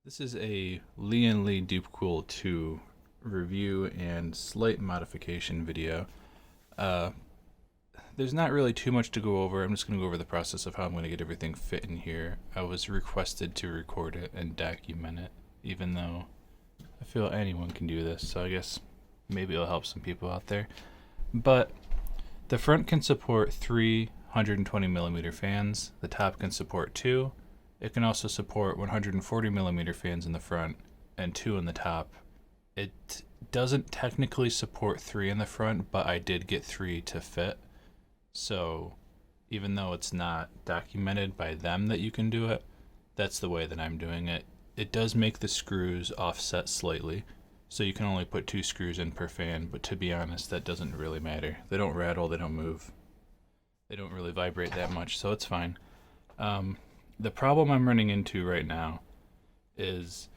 This is a Lian Li Lancool II review and slight modification video. Uh, there's not really too much to go over. I'm just going to go over the process of how I'm going to get everything fit in here. I was requested to record it and document it, even though I feel anyone can do this, so I guess maybe it'll help some people out there. But the front can support 320mm fans, the top can support 2. It can also support 140mm fans in the front and 2 in the top. It doesn't technically support 3 in the front, but I did get 3 to fit. So even though it's not documented by them that you can do it, that's the way that I'm doing it. It does make the screws offset slightly, so you can only put 2 screws in per fan, but to be honest, that doesn't really matter. They don't rattle, they don't move. They don't really vibrate that much, so it's fine. The problem I'm running into right now is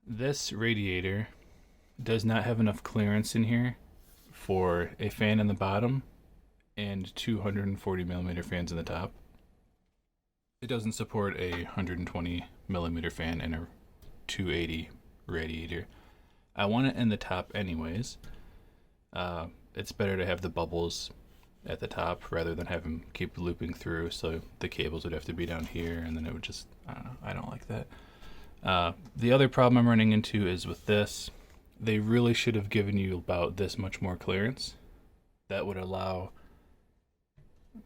this radiator does not have enough clearance in here for a fan in the bottom and 240mm fans in the top. It doesn't support a 120mm fan and a 280 radiator. I want it in the top anyways. It's better to have the bubbles at the top rather than have them keep looping through, so the cables would have to be down here and then it would just, I don't know, I don't like that. The other problem I'm running into is with this. They really should have given you about this much more clearance. That would allow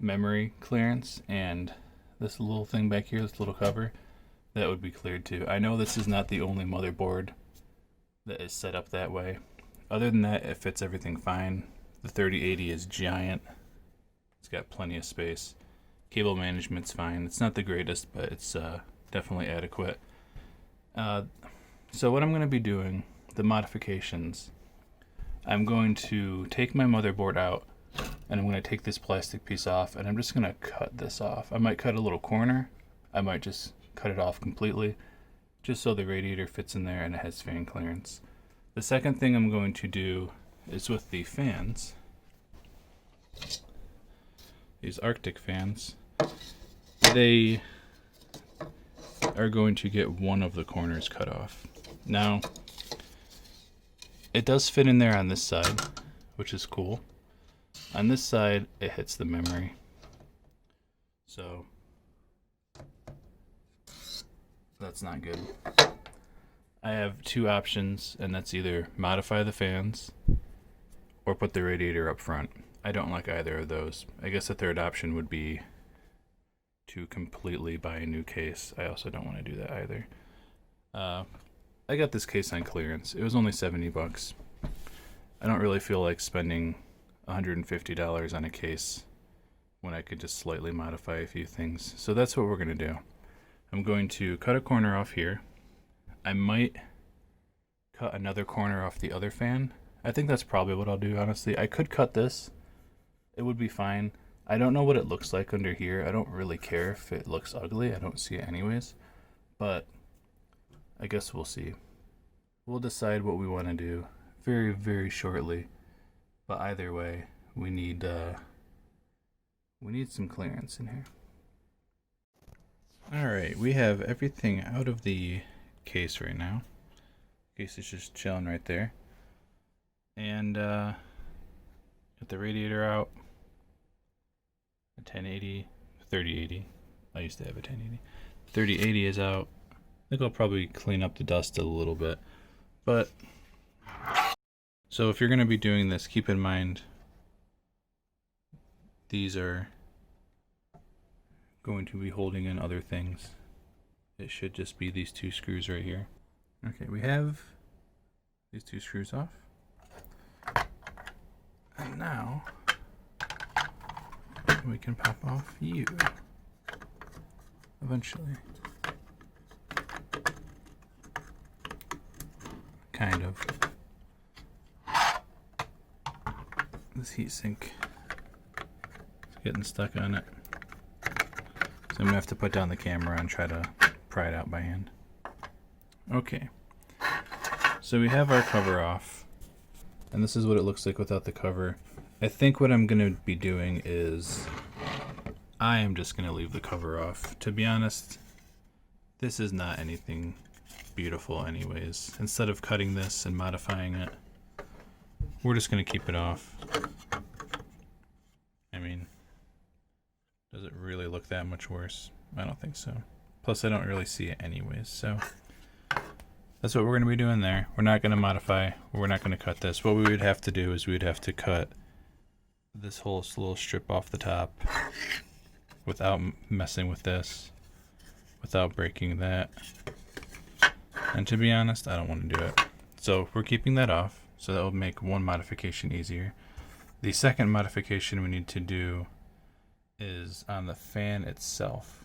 memory clearance, and this little thing back here, this little cover, that would be cleared too. I know this is not the only motherboard that is set up that way. Other than that, it fits everything fine. The 3080 is giant. It's got plenty of space. Cable management's fine. It's not the greatest, but it's definitely adequate. So what I'm going to be doing, the modifications, I'm going to take my motherboard out and I'm going to take this plastic piece off and I'm just going to cut this off. I might cut a little corner. I might just cut it off completely, just so the radiator fits in there and it has fan clearance. The second thing I'm going to do is with the fans. These Arctic fans, they are going to get one of the corners cut off. Now, it does fit in there on this side, which is cool. On this side, it hits the memory. So, that's not good. I have 2 options, and that's either modify the fans or put the radiator up front. I don't like either of those. I guess the third option would be to completely buy a new case. I also don't want to do that either. I got this case on clearance. It was only 70 bucks. I don't really feel like spending $150 on a case when I could just slightly modify a few things. So that's what we're going to do. I'm going to cut a corner off here. I might cut another corner off the other fan. I think that's probably what I'll do, honestly. I could cut this. It would be fine. I don't know what it looks like under here. I don't really care if it looks ugly. I don't see it anyways. But I guess we'll see. We'll decide what we want to do very, very shortly. But either way, we need some clearance in here. Alright, we have everything out of the case right now. Case is just chilling right there. And got the radiator out. A 1080, 3080. I used to have a 1080. 3080 is out. I think I'll probably clean up the dust a little bit. But so if you're going to be doing this, keep in mind these are going to be holding in other things. It should just be these 2 screws right here. Okay, we have these 2 screws off. And now we can pop off you eventually. Kind of. This heatsink is getting stuck on it. So I'm gonna have to put down the camera and try to pry it out by hand. Okay. So we have our cover off. And this is what it looks like without the cover. I think what I'm gonna be doing is I am just gonna leave the cover off. To be honest, this is not anything beautiful anyways. Instead of cutting this and modifying it, we're just going to keep it off. I mean, does it really look that much worse? I don't think so. Plus, I don't really see it anyways, so that's what we're going to be doing there. We're not going to modify. We're not going to cut this. What we would have to do is we would have to cut this whole little strip off the top without messing with this, without breaking that. And to be honest, I don't want to do it. So we're keeping that off, so that will make one modification easier. The second modification we need to do is on the fan itself.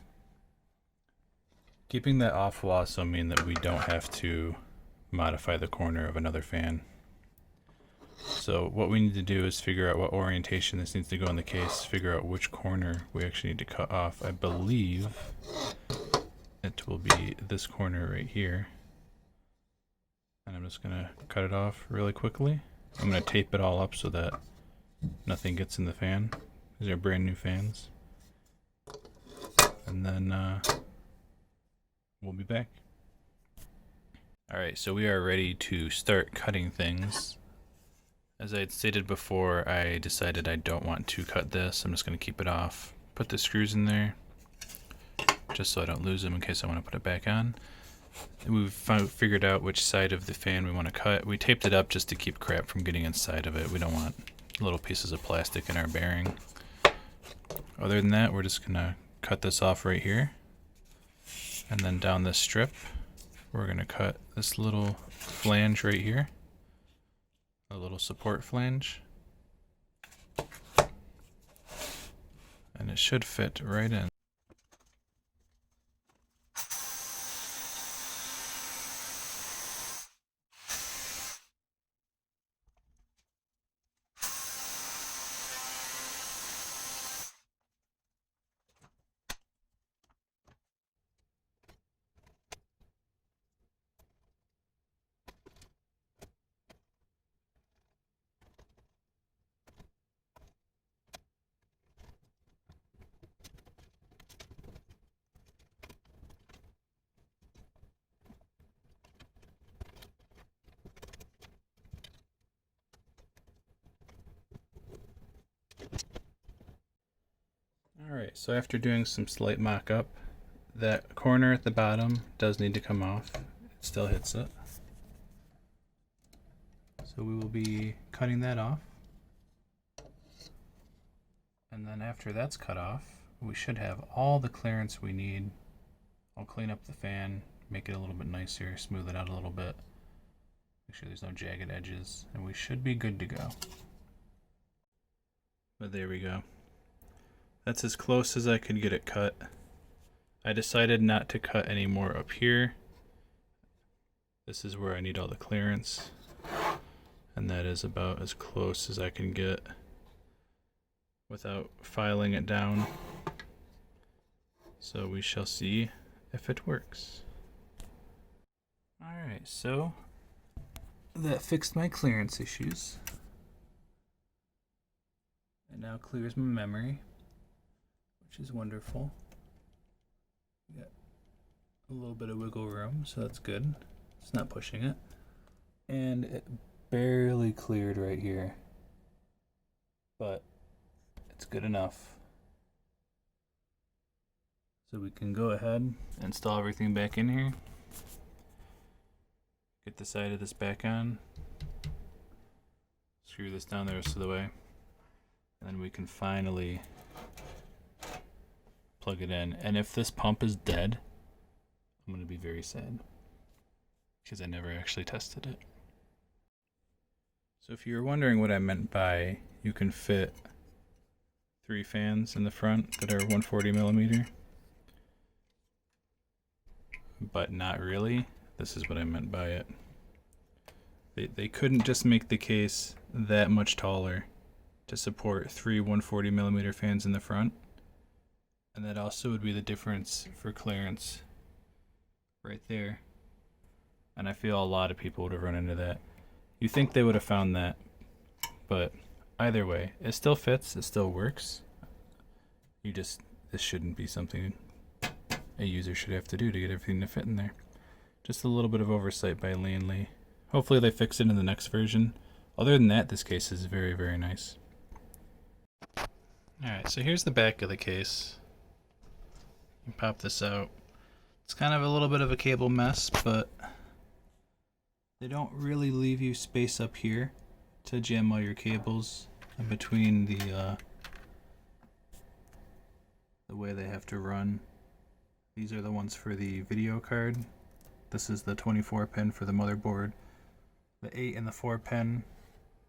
Keeping that off will also mean that we don't have to modify the corner of another fan. So what we need to do is figure out what orientation this needs to go in the case, figure out which corner we actually need to cut off. I believe it will be this corner right here. And I'm just going to cut it off really quickly. I'm going to tape it all up so that nothing gets in the fan. These are brand new fans. And then we'll be back. Alright, so we are ready to start cutting things. As I had stated before, I decided I don't want to cut this. I'm just going to keep it off. Put the screws in there, just so I don't lose them in case I want to put it back on. We've figured out which side of the fan we want to cut. We taped it up just to keep crap from getting inside of it. We don't want little pieces of plastic in our bearing. Other than that, we're just going to cut this off right here. And then down this strip, we're going to cut this little flange right here. A little support flange. And it should fit right in. Alright, so after doing some slight mock-up, that corner at the bottom does need to come off. It still hits it. So we will be cutting that off. And then after that's cut off, we should have all the clearance we need. I'll clean up the fan, make it a little bit nicer, smooth it out a little bit. Make sure there's no jagged edges, and we should be good to go. But there we go. That's as close as I could get it cut. I decided not to cut any more up here. This is where I need all the clearance. And that is about as close as I can get without filing it down. So we shall see if it works. Alright, so that fixed my clearance issues. It now clears my memory, which is wonderful. Got a little bit of wiggle room, so that's good. It's not pushing it. And it barely cleared right here, but it's good enough. So we can go ahead and install everything back in here. Get the side of this back on. Screw this down the rest of the way. And then we can finally plug it in. And if this pump is dead, I'm going to be very sad, because I never actually tested it. So if you were wondering what I meant by you can fit 3 fans in the front that are 140 millimeter, but not really, this is what I meant by it. They couldn't just make the case that much taller to support 3 140 millimeter fans in the front. And that also would be the difference for clearance right there. And I feel a lot of people would have run into that. You think they would have found that, but either way, it still fits, it still works. This shouldn't be something a user should have to do to get everything to fit in there. Just a little bit of oversight by Lian Li. Hopefully they fix it in the next version. Other than that, this case is very, very nice. Alright, so here's the back of the case. You pop this out. It's kind of a little bit of a cable mess, but they don't really leave you space up here to jam all your cables in between the way they have to run. These are the ones for the video card. This is the 24 pin for the motherboard. The 8 and the 4 pin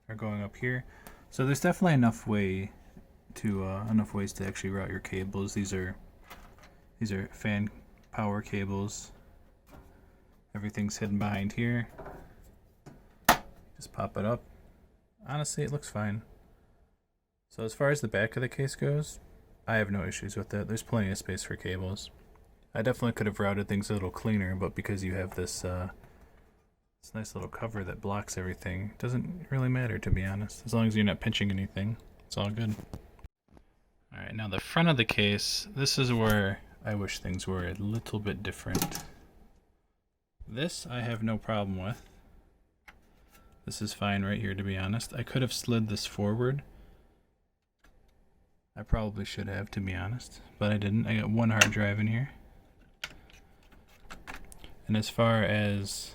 are going up here. So there's definitely enough ways to actually route your cables. These are fan power cables. Everything's hidden behind here. Just pop it up. Honestly, it looks fine. So as far as the back of the case goes, I have no issues with it. There's plenty of space for cables. I definitely could have routed things a little cleaner, but because you have this nice little cover that blocks everything, it doesn't really matter, to be honest. As long as you're not pinching anything, it's all good. Alright, now the front of the case, this is where I wish things were a little bit different. This I have no problem with. This is fine right here, to be honest. I could have slid this forward. I probably should have, to be honest, but I didn't. I got one hard drive in here. And as far as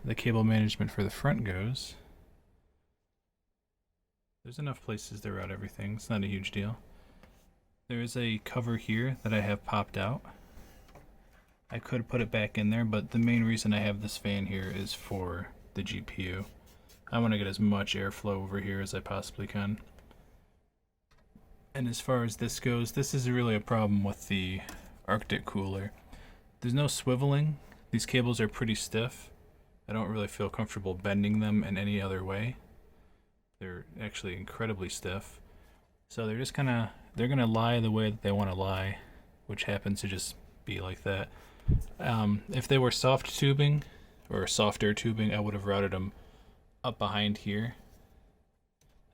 the cable management for the front goes, there's enough places to route everything. It's not a huge deal. There is a cover here that I have popped out. I could put it back in there, but the main reason I have this fan here is for the GPU. I want to get as much airflow over here as I possibly can. And as far as this goes, this is really a problem with the Arctic cooler. There's no swiveling. These cables are pretty stiff. I don't really feel comfortable bending them in any other way. They're actually incredibly stiff. So they're just they're gonna lie the way that they want to lie, which happens to just be like that. If they were soft tubing or softer tubing, I would have routed them up behind here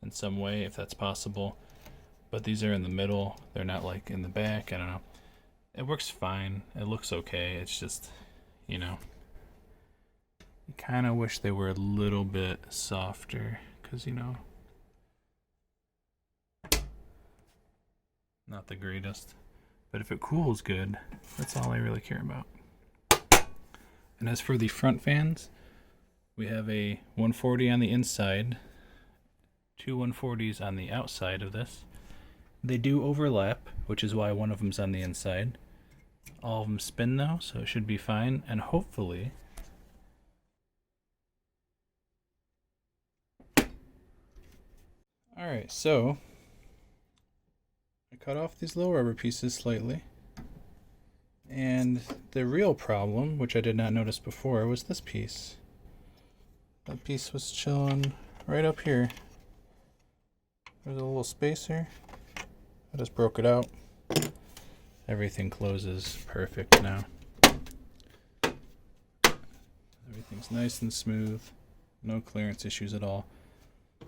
in some way, if that's possible. But these are in the middle. They're not like in the back. I don't know. It works fine. It looks okay. It's just, you know, you kind of wish they were a little bit softer, because, you know, not the greatest. But if it cools good, that's all I really care about. And as for the front fans, we have a 140 on the inside, two 140s on the outside of this. They do overlap, which is why one of them's on the inside. All of them spin though, so it should be fine, and hopefully alright, so I cut off these little rubber pieces slightly, and the real problem, which I did not notice before, was this piece. That piece was chilling right up here. There's a little spacer. I just broke it out. Everything closes perfect now. Everything's nice and smooth. No clearance issues at all.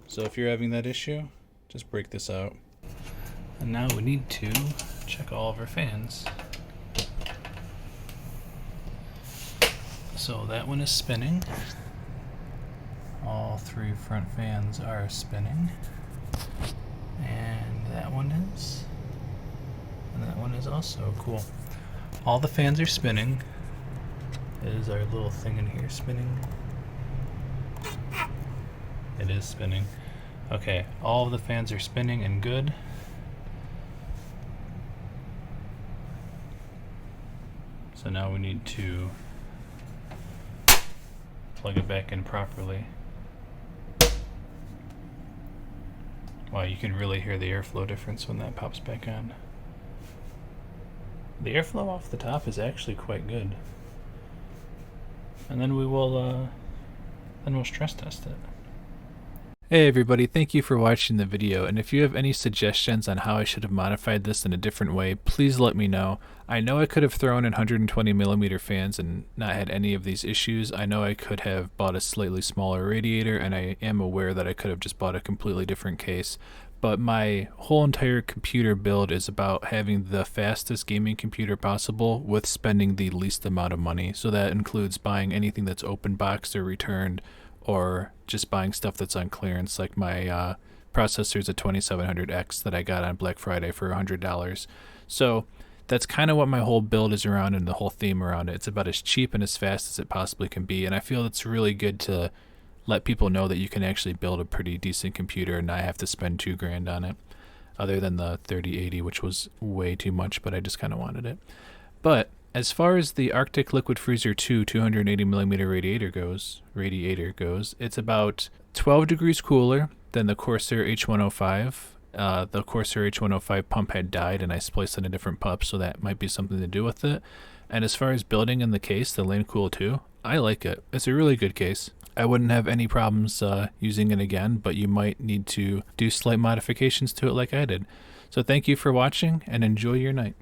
So if you're having that issue, just break this out. And now we need to check all of our fans. So that one is spinning. All three front fans are spinning. And that one is. And that one is also cool. All the fans are spinning. Is our little thing in here spinning? It is spinning. Okay, all of the fans are spinning and good. So now we need to plug it back in properly. Wow, you can really hear the airflow difference when that pops back on. The airflow off the top is actually quite good. And then we'll stress test it. Hey everybody, thank you for watching the video, and if you have any suggestions on how I should have modified this in a different way, please let me know. I know I could have thrown in 120mm fans and not had any of these issues. I know I could have bought a slightly smaller radiator, and I am aware that I could have just bought a completely different case. but my whole entire computer build is about having the fastest gaming computer possible with spending the least amount of money. So that includes buying anything that's open boxed or returned, or just buying stuff that's on clearance, like my processor's a 2700X that I got on Black Friday for $100. So that's kind of what my whole build is around, and the whole theme around it. It's about as cheap and as fast as it possibly can be, and I feel it's really good to let people know that you can actually build a pretty decent computer and not have to spend $2,000 on it, other than the 3080, which was way too much, but I just kind of wanted it. But as far as the Arctic Liquid Freezer 2 280mm radiator goes, it's about 12 degrees cooler than the Corsair H105. The Corsair H105 pump had died, and I spliced in a different pup, so that might be something to do with it. And as far as building in the case, the Lancool II, I like it. It's a really good case. I wouldn't have any problems using it again, but you might need to do slight modifications to it like I did. So thank you for watching, and enjoy your night.